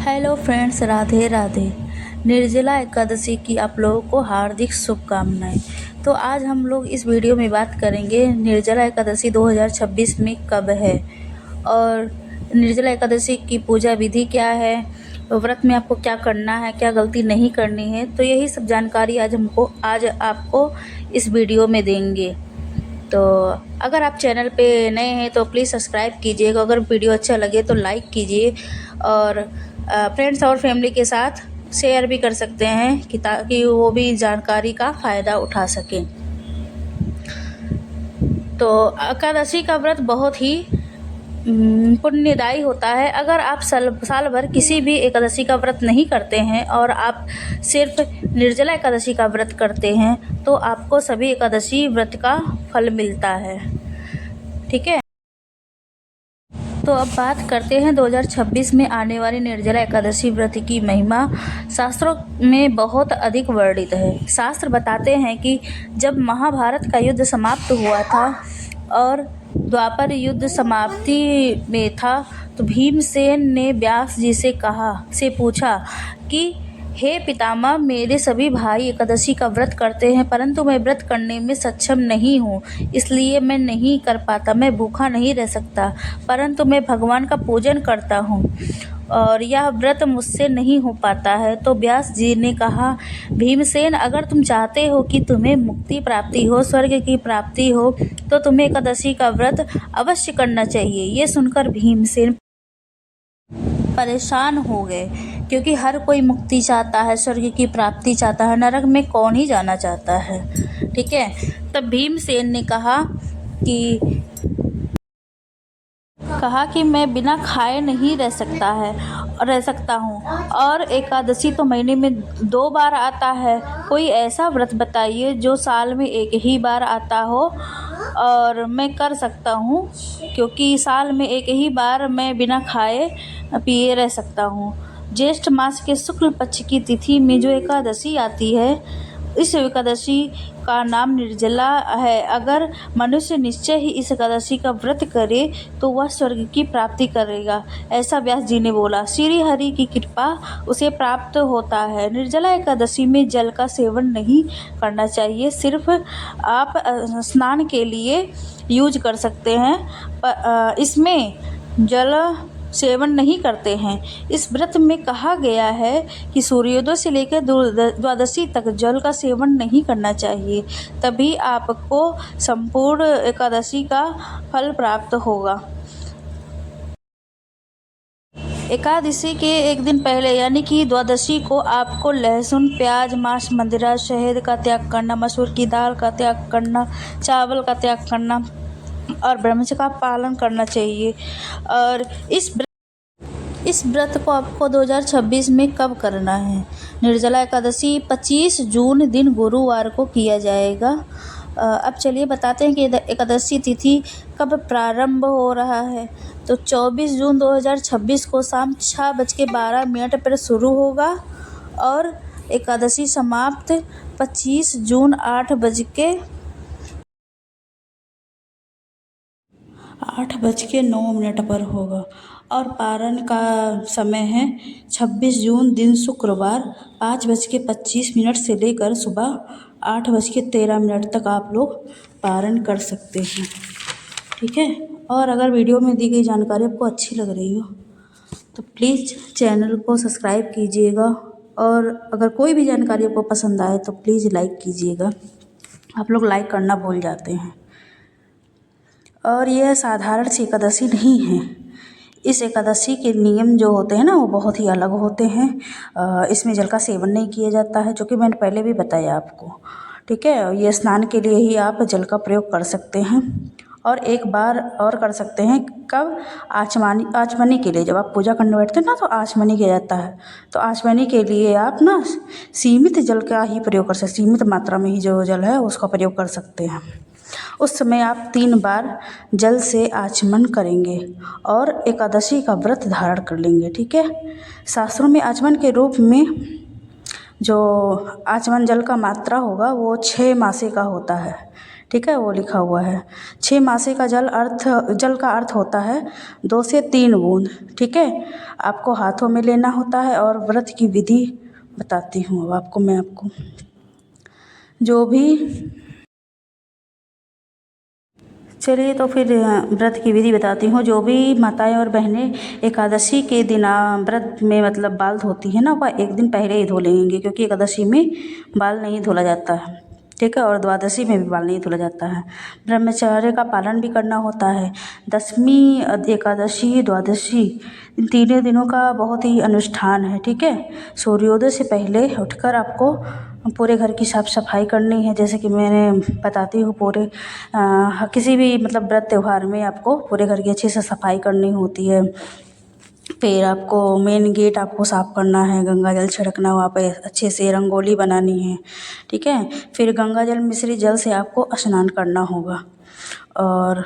Hello friends, Radhe Radhe. Nirjala Ekadashi की आप लोगों को हार्दिक शुभकामनाएं। तो आज हम लोग इस वीडियो में बात करेंगे निर्जला एकादशी 2026 में कब है और निर्जला एकादशी की पूजा विधि क्या है, व्रत में आपको क्या करना है, क्या गलती नहीं करनी है। तो यही सब जानकारी आज आपको इस वीडियो में देंगे। तो अगर आप चैनल पे नए हैं तो प्लीज़ सब्सक्राइब कीजिएगा। अगर वीडियो अच्छा लगे तो लाइक कीजिए और फ्रेंड्स और फैमिली के साथ शेयर भी कर सकते हैं कि ताकि वो भी जानकारी का फ़ायदा उठा सकें। तो एकादशी का व्रत बहुत ही पुण्यदायी होता है। अगर आप साल भर किसी भी एकादशी का व्रत नहीं करते हैं और आप सिर्फ निर्जला एकादशी का व्रत करते हैं तो आपको सभी एकादशी व्रत का फल मिलता है। ठीक है, तो अब बात करते हैं 2026 में आने वाली निर्जला एकादशी व्रत की महिमा। शास्त्रों में बहुत अधिक वर्णित है। शास्त्र बताते हैं कि जब महाभारत का युद्ध समाप्त हुआ था और द्वापर युद्ध समाप्ति में था तो भीमसेन ने व्यास जी से पूछा कि हे पितामह, मेरे सभी भाई एकादशी का व्रत करते हैं परंतु मैं व्रत करने में सक्षम नहीं हूँ, इसलिए मैं नहीं कर पाता। मैं भूखा नहीं रह सकता परंतु मैं भगवान का पूजन करता हूँ और यह व्रत मुझसे नहीं हो पाता है। तो व्यास जी ने कहा, भीमसेन, अगर तुम चाहते हो कि तुम्हें मुक्ति प्राप्ति हो, स्वर्ग की प्राप्ति हो, तो तुम्हें एकादशी का व्रत अवश्य करना चाहिए। ये सुनकर भीमसेन परेशान हो गए क्योंकि हर कोई मुक्ति चाहता है, स्वर्ग की प्राप्ति चाहता है, नरक में कौन ही जाना चाहता है। ठीक है, तब भीमसेन ने कहा कि मैं बिना खाए नहीं रह सकता हूँ और एकादशी तो महीने में 2 बार आता है। कोई ऐसा व्रत बताइए जो साल में एक ही बार आता हो और मैं कर सकता हूँ, क्योंकि साल में एक ही बार मैं बिना खाए पिए रह सकता हूँ। ज्येष्ठ मास के शुक्ल पक्ष की तिथि में जो एकादशी आती है, इस एकादशी का नाम निर्जला है। अगर मनुष्य निश्चय ही इस एकादशी का व्रत करे तो वह स्वर्ग की प्राप्ति करेगा, ऐसा व्यास जी ने बोला। श्री हरि की कृपा उसे प्राप्त होता है। निर्जला एकादशी में जल का सेवन नहीं करना चाहिए, सिर्फ आप स्नान के लिए यूज कर सकते हैं। इसमें जल सेवन नहीं करते हैं। इस व्रत में कहा गया है कि सूर्योदय से लेकर द्वादशी तक जल का सेवन नहीं करना चाहिए, तभी आपको संपूर्ण एकादशी का फल प्राप्त होगा। एकादशी के एक दिन पहले यानी कि द्वादशी को आपको लहसुन, प्याज, मांस, मदिरा, शहद का त्याग करना, मसूर की दाल का त्याग करना, चावल का त्याग करना और ब्रह्मचर्य का पालन करना चाहिए। और इस व्रत को आपको 2026 में कब करना है? निर्जला एकादशी 25 जून दिन गुरुवार को किया जाएगा। अब चलिए बताते हैं कि एकादशी तिथि कब प्रारंभ हो रहा है। तो 24 जून 2026 को शाम 6:12 पर शुरू होगा और एकादशी समाप्त 25 जून 8:09 पर होगा और पारण का समय है 26 जून दिन शुक्रवार 5:25 से लेकर सुबह 8:13 तक आप लोग पारण कर सकते हैं। ठीक है, और अगर वीडियो में दी गई जानकारी आपको अच्छी लग रही हो तो प्लीज़ चैनल को सब्सक्राइब कीजिएगा और अगर कोई भी जानकारी आपको पसंद आए तो प्लीज़ लाइक कीजिएगा। आप लोग लाइक करना भूल जाते हैं। और यह साधारण सी एकादशी नहीं है। इस एकादशी के नियम जो होते हैं ना, वो बहुत ही अलग होते हैं। इसमें जल का सेवन नहीं किया जाता है, जो कि मैंने पहले भी बताया आपको। ठीक है, ये स्नान के लिए ही आप जल का प्रयोग कर सकते हैं और एक बार और कर सकते हैं। कब? आचमनी के लिए जब आप पूजा करने बैठते हैं ना तो आचमनी किया जाता है। तो आचमनी के लिए आप ना सीमित जल का ही प्रयोग कर सकते, सीमित मात्रा में ही जो जल है उसका प्रयोग कर सकते हैं। उस समय आप 3 बार जल से आचमन करेंगे और एकादशी का व्रत धारण कर लेंगे। ठीक है, शास्त्रों में आचमन के रूप में जो आचमन जल का मात्रा होगा वो 6 मासे का होता है। ठीक है, वो लिखा हुआ है। 6 मासी का जल का अर्थ होता है 2 से 3 बूंद। ठीक है, आपको हाथों में लेना होता है और व्रत की विधि बताती हूँ अब आपको जो भी। चलिए तो फिर व्रत की विधि बताती हूँ। जो भी माताएं और बहनें एकादशी के दिन व्रत में मतलब बाल धोती है ना, वह एक दिन पहले ही धो लेंगे, क्योंकि एकादशी में बाल नहीं धुला जाता है। ठीक है, और द्वादशी में भी बाल नहीं धुला जाता है। ब्रह्मचर्य का पालन भी करना होता है। दशमी, एकादशी, द्वादशी, इन तीनों दिनों का बहुत ही अनुष्ठान है। ठीक है, सूर्योदय से पहले उठकर आपको पूरे घर की साफ़ सफाई करनी है। जैसे कि मैंने बताती हूँ, किसी भी मतलब व्रत त्यौहार में आपको पूरे घर की अच्छे से सफाई करनी होती है। फिर आपको मेन गेट आपको साफ़ करना है, गंगा जल छिड़कना, वहाँ पे अच्छे से रंगोली बनानी है। ठीक है, फिर गंगा जल मिश्रित जल से आपको स्नान करना होगा। और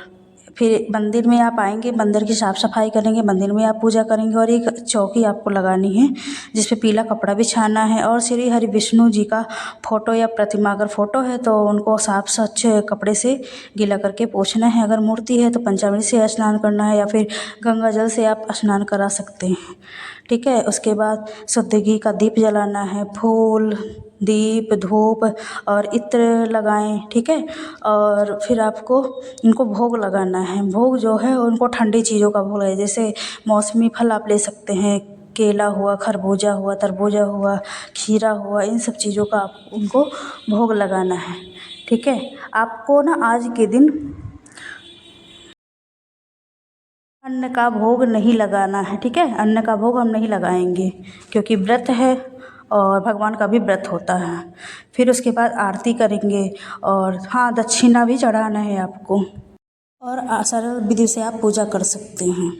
फिर मंदिर में आप आएंगे, मंदिर की साफ़ सफाई करेंगे, मंदिर में आप पूजा करेंगे और एक चौकी आपको लगानी है जिस पे पीला कपड़ा बिछाना है। और श्री हरि विष्णु जी का फ़ोटो या प्रतिमा, अगर फ़ोटो है तो उनको साफ स्वच्छ कपड़े से गीला करके पोंछना है। अगर मूर्ति है तो पंचामृत से स्नान करना है या फिर गंगा जल से आप स्नान करा सकते हैं। ठीक है, उसके बाद शुद्ध घी का दीप जलाना है। फूल, दीप, धूप और इत्र लगाएं। ठीक है, और फिर आपको इनको भोग लगाना है। भोग जो है उनको ठंडी चीज़ों का भोग है, जैसे मौसमी फल आप ले सकते हैं, केला हुआ, खरबूजा हुआ, तरबूजा हुआ, खीरा हुआ, इन सब चीज़ों का आप उनको भोग लगाना है। ठीक है, आपको ना आज के दिन अन्न का भोग नहीं लगाना है। ठीक है, अन्न का भोग हम नहीं लगाएंगे क्योंकि व्रत है और भगवान का भी व्रत होता है। फिर उसके बाद आरती करेंगे और हाँ, दक्षिणा भी चढ़ाना है आपको, और सरल विधि से आप पूजा कर सकते हैं।